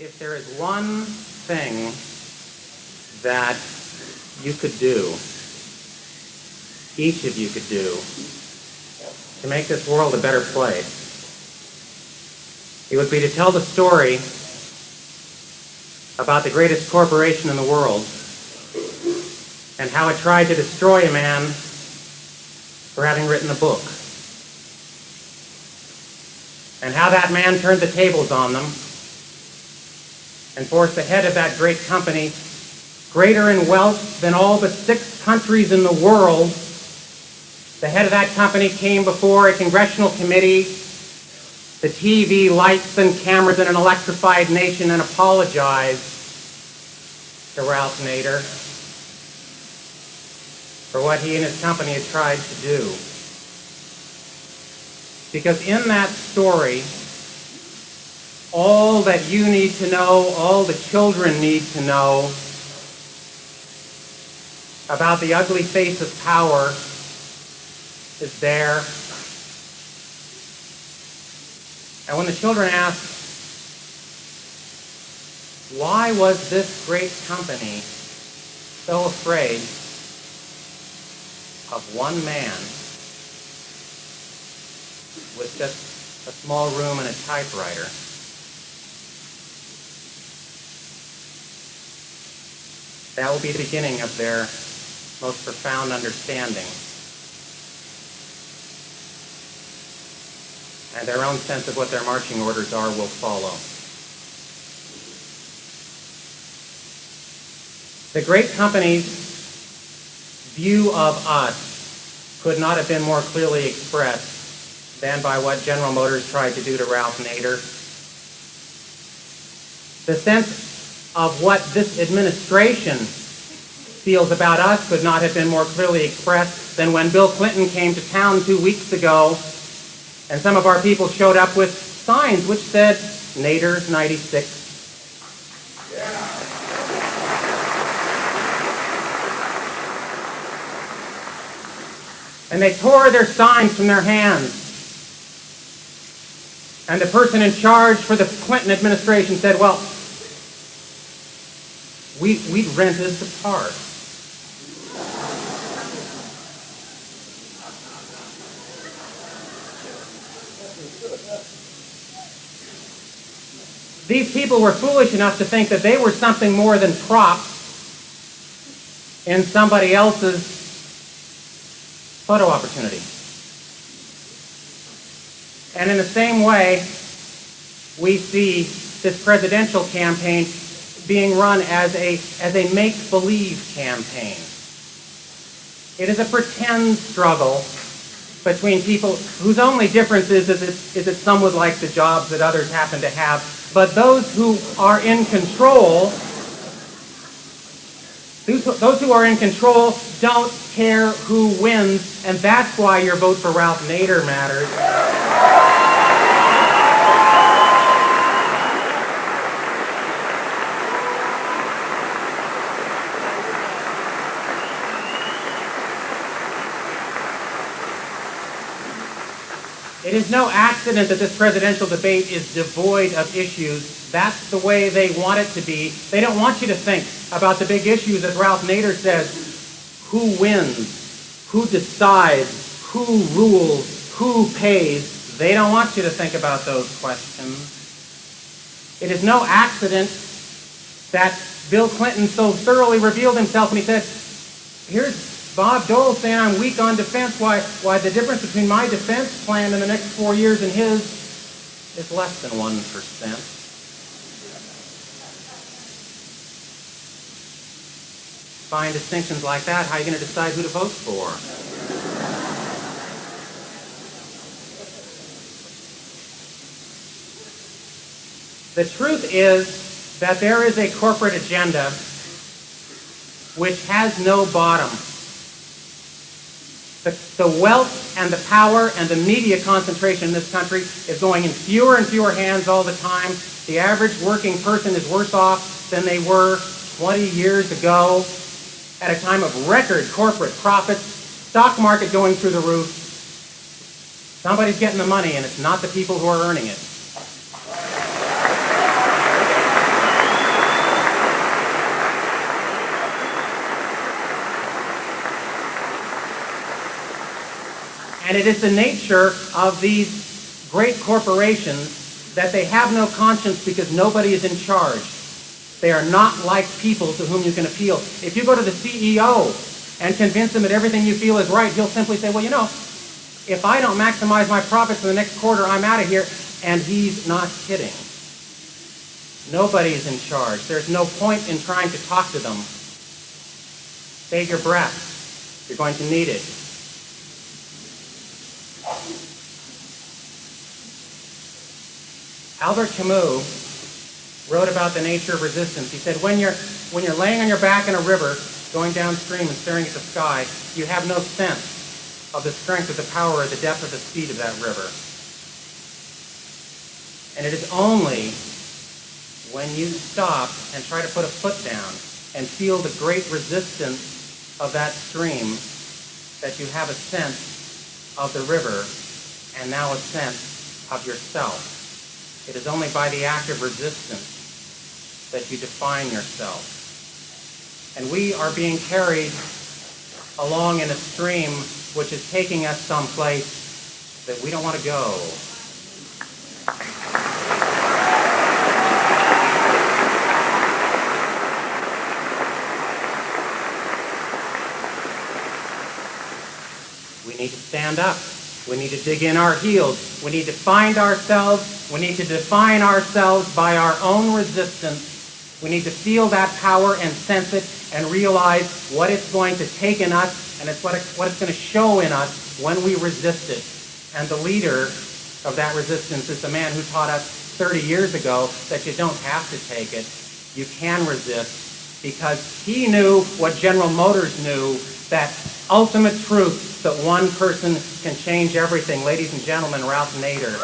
If there is one thing that you could do, each of you could do, to make this world a better place, it would be to tell the story about the greatest corporation in the world and how it tried to destroy a man for having written a book, and how that man turned the tables on them and forced the head of that great company, greater in wealth than all but 6 countries in the world. The head of that company came before a congressional committee, the TV lights and cameras in an electrified nation, and apologized to Ralph Nader for what he and his company had tried to do. Because in that story, all that you need to know, all the children need to know about the ugly face of power is there. And when the children ask, why was this great company so afraid of one man with just a small room and a typewriter? That will be the beginning of their most profound understanding. And their own sense of what their marching orders are will follow. The great company's view of us could not have been more clearly expressed than by what General Motors tried to do to Ralph Nader. The sense of what this administration feels about us could not have been more clearly expressed than when Bill Clinton came to town 2 weeks ago and some of our people showed up with signs which said, Nader 96. And they tore their signs from their hands. And the person in charge for the Clinton administration said, well, we'd rented the park. These people were foolish enough to think that they were something more than props in somebody else's photo opportunity. And in the same way, we see this presidential campaign being run as a make-believe campaign. It is a pretend struggle between people whose only difference is that some would like the jobs that others happen to have. But those who are in control, those who are in control don't care who wins, and that's why your vote for Ralph Nader matters. It is no accident that this presidential debate is devoid of issues. That's the way they want it to be. They don't want you to think about the big issues, as Ralph Nader says. Who wins? Who decides? Who rules? Who pays? They don't want you to think about those questions. It is no accident that Bill Clinton so thoroughly revealed himself when he said, here's Bob Dole saying I'm weak on defense. Why the difference between my defense plan in the next 4 years and his is less than 1%. Fine distinctions like that, how are you going to decide who to vote for? The truth is that there is a corporate agenda which has no bottom. The wealth and the power and the media concentration in this country is going in fewer and fewer hands all the time. The average working person is worse off than they were 20 years ago at a time of record corporate profits, stock market going through the roof. Somebody's getting the money, and it's not the people who are earning it. And it is the nature of these great corporations that they have no conscience because nobody is in charge. They are not like people to whom you can appeal. If you go to the CEO and convince him that everything you feel is right, he'll simply say, well, you know, if I don't maximize my profits for the next quarter, I'm out of here. And he's not kidding. Nobody is in charge. There's no point in trying to talk to them. Save your breath. You're going to need it. Albert Camus wrote about the nature of resistance. He said, when you're laying on your back in a river, going downstream and staring at the sky, you have no sense of the strength of the power or the depth of the speed of that river. And it is only when you stop and try to put a foot down and feel the great resistance of that stream that you have a sense of the river and now a sense of yourself. It is only by the act of resistance that you define yourself. And we are being carried along in a stream which is taking us someplace that we don't want to go. We need to stand up. We need to dig in our heels. We need to find ourselves. We need to define ourselves by our own resistance. We need to feel that power and sense it and realize what it's going to take in us and what it's going to show in us when we resist it. And the leader of that resistance is the man who taught us 30 years ago that you don't have to take it. You can resist because he knew what General Motors knew, that ultimate truth that one person can change everything. Ladies and gentlemen, Ralph Nader.